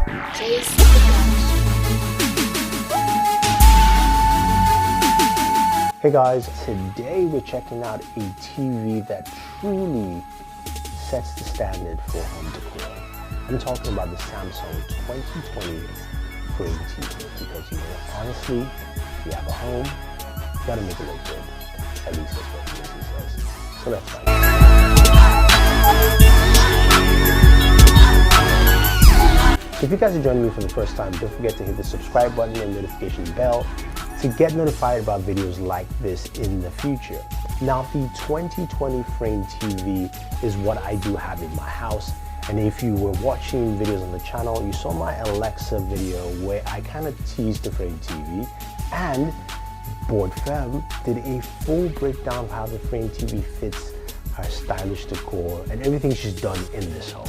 Hey guys, today we're checking out a TV that truly sets the standard for home decor. I'm talking about the Samsung 2020 frame TV because, you know, honestly, if you have a home, you gotta make it look good. At least that's what Missy says. So let's find out. If you guys are joining me for the first time, don't forget to hit the subscribe button and notification bell to get notified about videos like this in the future. Now, the 2020 frame TV is what I do have in my house. And if you were watching videos on the channel, you saw my Alexa video where I kind of teased the frame TV, and Board Femme did a full breakdown of how the frame TV fits her stylish decor and everything she's done in this home.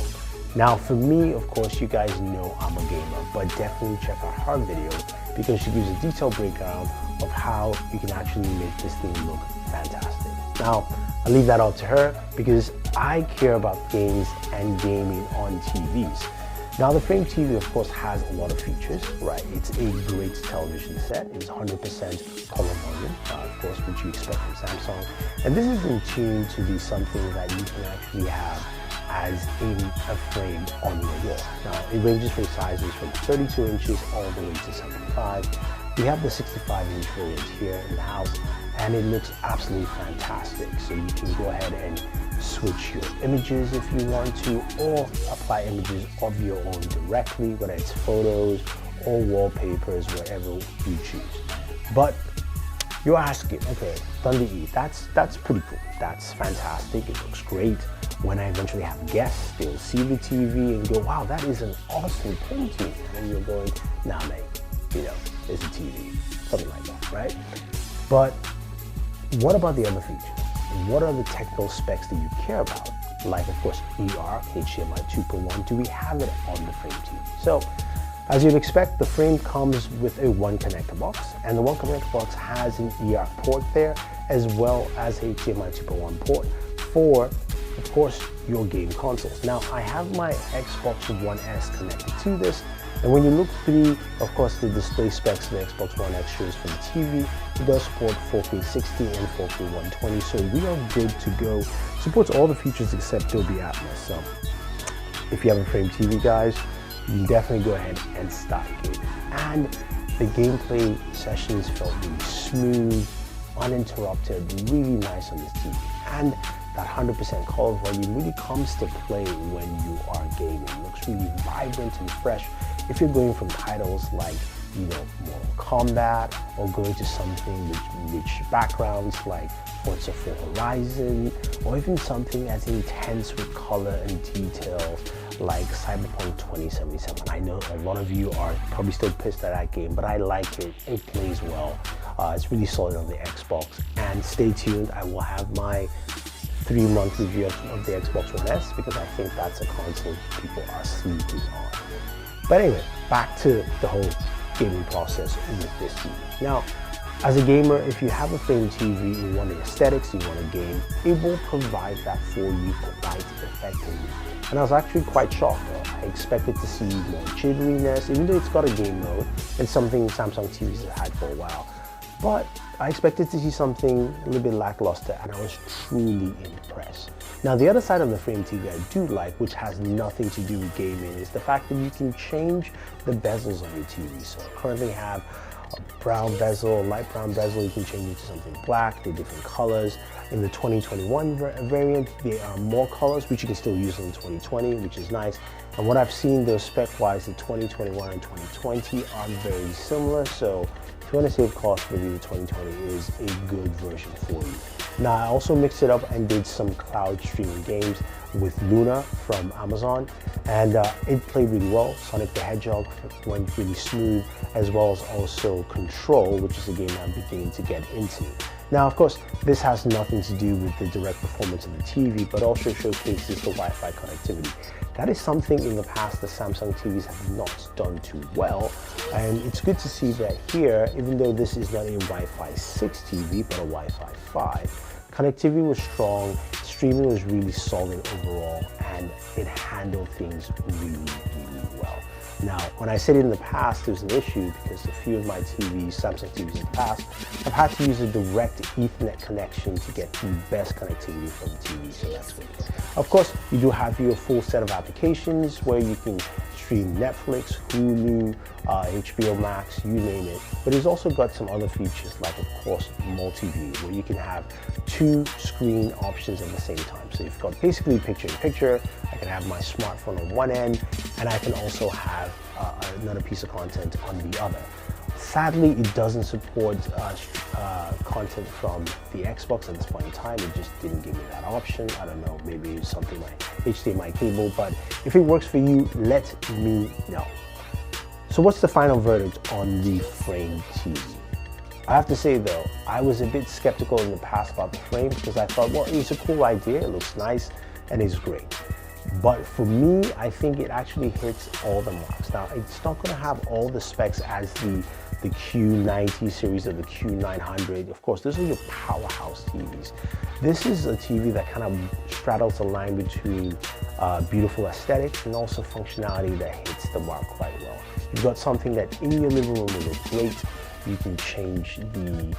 Now for me, of course, you guys know I'm a gamer, but definitely check out her video because she gives a detailed breakdown of how you can actually make this thing look fantastic. Now, I'll leave that up to her because I care about games and gaming on TVs. Now the frame TV, of course, has a lot of features, right? It's a great television set. It's 100% color volume, of course, which you expect from Samsung. And this is in tune to be something that you can actually have as a frame on your wall. Now, it ranges from sizes from 32 inches all the way to 75. We have the 65-inch variant here in the house, and it looks absolutely fantastic. So you can go ahead and switch your images if you want to, or apply images of your own directly, whether it's photos or wallpapers, wherever you choose. But you're asking, okay, Thunder E, that's pretty cool. That's fantastic. It looks great. When I eventually have guests, they'll see the TV and go, wow, that is an awesome painting. And you're going, nah, mate, you know, it's a TV, something like that, right? But what about the other features? What are the technical specs that you care about? Like, of course, ER, HDMI 2.1, do we have it on the frame TV? So, as you'd expect, the frame comes with a one connector box, and the one connector box has an ER port there, as well as HDMI 2.1 port for, of course, your game consoles. Now, I have my Xbox One S connected to this, and when you look through, of course, the display specs the Xbox One X shows for the TV, it does support 4K 60 and 4K 120, so we are good to go. Supports all the features except Dolby Atmos. So, if you have a frame TV, guys, you can definitely go ahead and start gaming. And the gameplay sessions felt really smooth, uninterrupted, really nice on this TV. And that 100% color volume really comes to play when you are gaming. It looks really vibrant and fresh. If you're going from titles like, you know, Mortal Kombat, or going to something with rich backgrounds like Forza 4 Horizon, or even something as intense with color and details like Cyberpunk 2077. I know a lot of you are probably still pissed at that game, but I like it. It plays well. It's really solid on the Xbox. And stay tuned, I will have my 3-month review of the Xbox One S because I think that's a console people are sleeping on. But anyway, back to the whole gaming process with this TV. Now, as a gamer, if you have a frame TV, you want the aesthetics, you want a game, it will provide that for you quite effectively. And I was actually quite shocked. I expected to see more jitteriness, even though it's got a game mode, and something Samsung TVs have had for a while. But I expected to see something a little bit lackluster, and I was truly impressed. Now, the other side of the frame TV I do like, which has nothing to do with gaming, is the fact that you can change the bezels on your TV. So I currently have a brown bezel, light brown bezel. You can change it to something black. They're different colors. In the 2021 variant, there are more colors, which you can still use in 2020, which is nice. And what I've seen, though, spec-wise, the 2021 and 2020 are very similar. So if you want to save cost, maybe the 2020 is a good version for you. Now, I also mixed it up and did some cloud streaming games with Luna from Amazon, and it played really well. Sonic the Hedgehog went really smooth, as well as also Control, which is a game I'm beginning to get into. Now, of course, this has nothing to do with the direct performance of the TV, but also showcases the Wi-Fi connectivity. That is something in the past the Samsung TVs have not done too well, and it's good to see that here, even though this is not a Wi-Fi 6 TV, but a Wi-Fi 5, connectivity was strong, streaming was really solid overall, and it handled things really, really well. Now, when I said it in the past, there's an issue because a few of my TVs, Samsung TVs in the past, I've had to use a direct Ethernet connection to get the best connectivity from the TV, so that's good. Of course, you do have your full set of applications where you can stream Netflix, Hulu, HBO Max, you name it. But it's also got some other features like, of course, multi-view, where you can have 2 screen options at the same time. So you've got basically picture-in-picture. I can have my smartphone on one end, and I can also have another piece of content on the other. Sadly, it doesn't support content from the Xbox at this point in time. It just didn't give me that option. I don't know, maybe it's something like HDMI cable, but if it works for you, let me know. So what's the final verdict on the Frame TV? I have to say though, I was a bit skeptical in the past about the Frame because I thought, well, it's a cool idea, it looks nice, and it's great. But for me, I think it actually hits all the marks. Now, it's not going to have all the specs as the Q90 series or the Q900. Of course, those are your powerhouse TVs. This is a TV that kind of straddles the line between beautiful aesthetics and also functionality that hits the mark quite well. You've got something that in your living room will look great. You can change the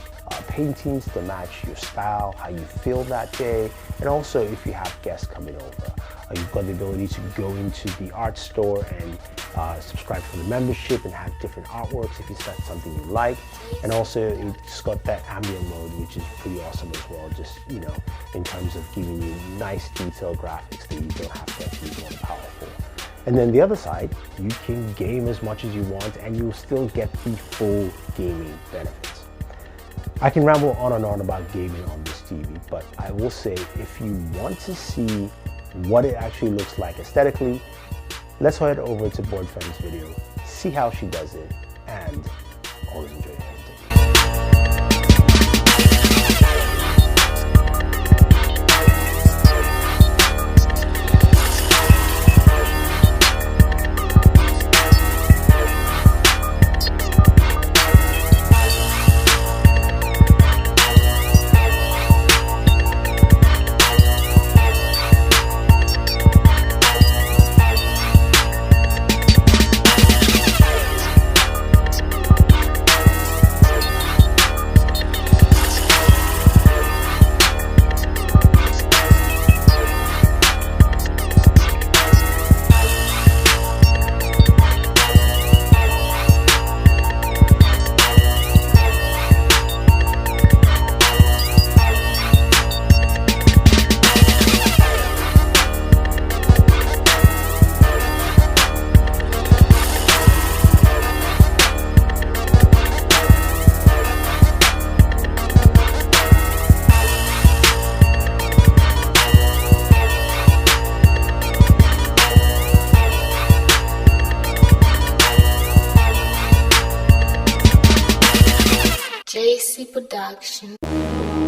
paintings to match your style, how you feel that day, and also if you have guests coming over. You've got the ability to go into the art store and subscribe for the membership and have different artworks if it's not something you like. And also it's got that ambient mode, which is pretty awesome as well, just, you know, in terms of giving you nice detailed graphics that you don't have to actually be more powerful. And then the other side, you can game as much as you want and you'll still get the full gaming benefits. I can ramble on and on about gaming on this TV, but I will say if you want to see what it actually looks like aesthetically, let's head over to Board Friend's video, see how she does it, and always enjoy it.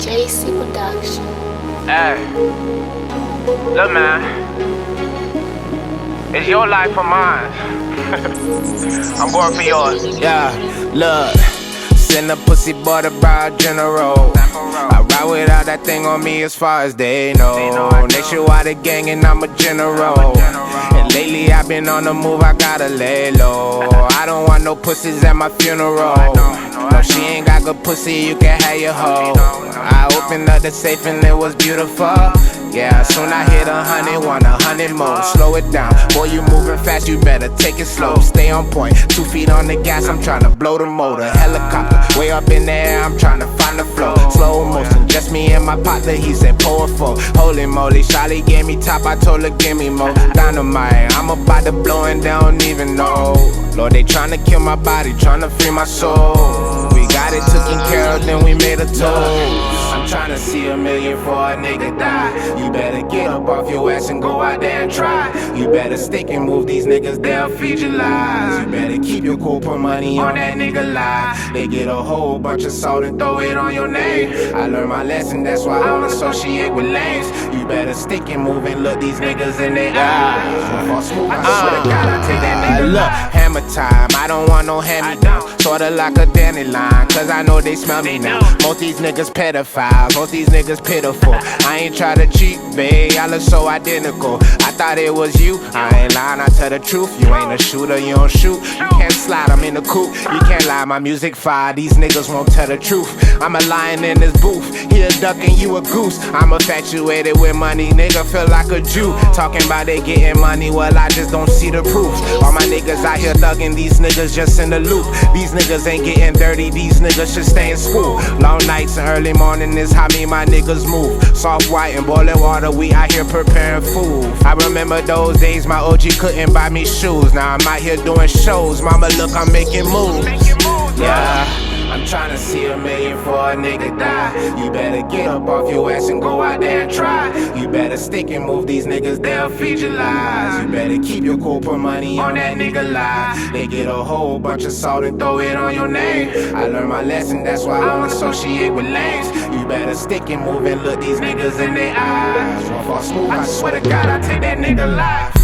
JC Production. Hey, look man, it's your life or mine. I'm going for yours. Yeah, look, send a pussy boy to Brow General. I ride without that thing on me as far as they know. They show out the gang and I'm a general. And lately I've been on the move, I gotta lay low. I don't want no pussies at my funeral. No, she ain't got good pussy, you can have your hoe. I opened up the safe and it was beautiful. Yeah, soon I hit 100, want 100 more. Slow it down, boy, you moving fast, you better take it slow. Stay on point, 2 feet on the gas, I'm tryna blow the motor. Helicopter, way up in the air, I'm tryna find the flow. Slow motion, just me and my partner, he said powerful. Holy moly, Charlie gave me top, I told her give me more. Dynamite, I'm about to blow and they don't even know. Lord, they tryna kill my body, tryna free my soul. We got it taken care of, then we made a toast. I'm tryna see a million for a nigga die. You better get up off your ass and go out there and try. You better stick and move these niggas, they'll feed your lies. You better keep your cool, put money on that nigga lie. They get a whole bunch of salt and throw it on your name. I learned my lesson, that's why I don't associate with lames. You better stick and move and look these niggas in their eyes. I swear to God, I take that nigga. Look, hammer time, I don't want no hand-me-down. Sorta like a dandelion, cause I know they smell me now. Most these niggas pedophiles, most these niggas pitiful. I ain't try to cheat, babe, y'all look so identical. I thought it was you, I ain't lying, I tell the truth. You ain't a shooter, you don't shoot. You can't slide, I'm in the coop. You can't lie, my music fire, these niggas won't tell the truth. I'm a lion in this booth, he a duck and you a goose. I'm infatuated with money, nigga feel like a Jew. Talking about they getting money, well I just don't see the proof. All my niggas out here thugging, these niggas just in the loop. These niggas ain't getting dirty, these niggas should stay in school. Long nights and early morning is how me and my niggas move. Soft white and boiling water, we out here preparing food. I remember those days my OG couldn't buy me shoes. Now I'm out here doing shows, mama look I'm making moves. Yeah, I'm tryna see $1 million for a nigga die. You better get up off your ass and go out there and try. You better stick and move, these niggas, they'll feed your lies. You better keep your cool, put money on that nigga lie. They get a whole bunch of salt and throw it on your name. I learned my lesson, that's why I don't associate with lames. You better stick and move and look these niggas in their eyes. One false move, I swear to God, I take that nigga life.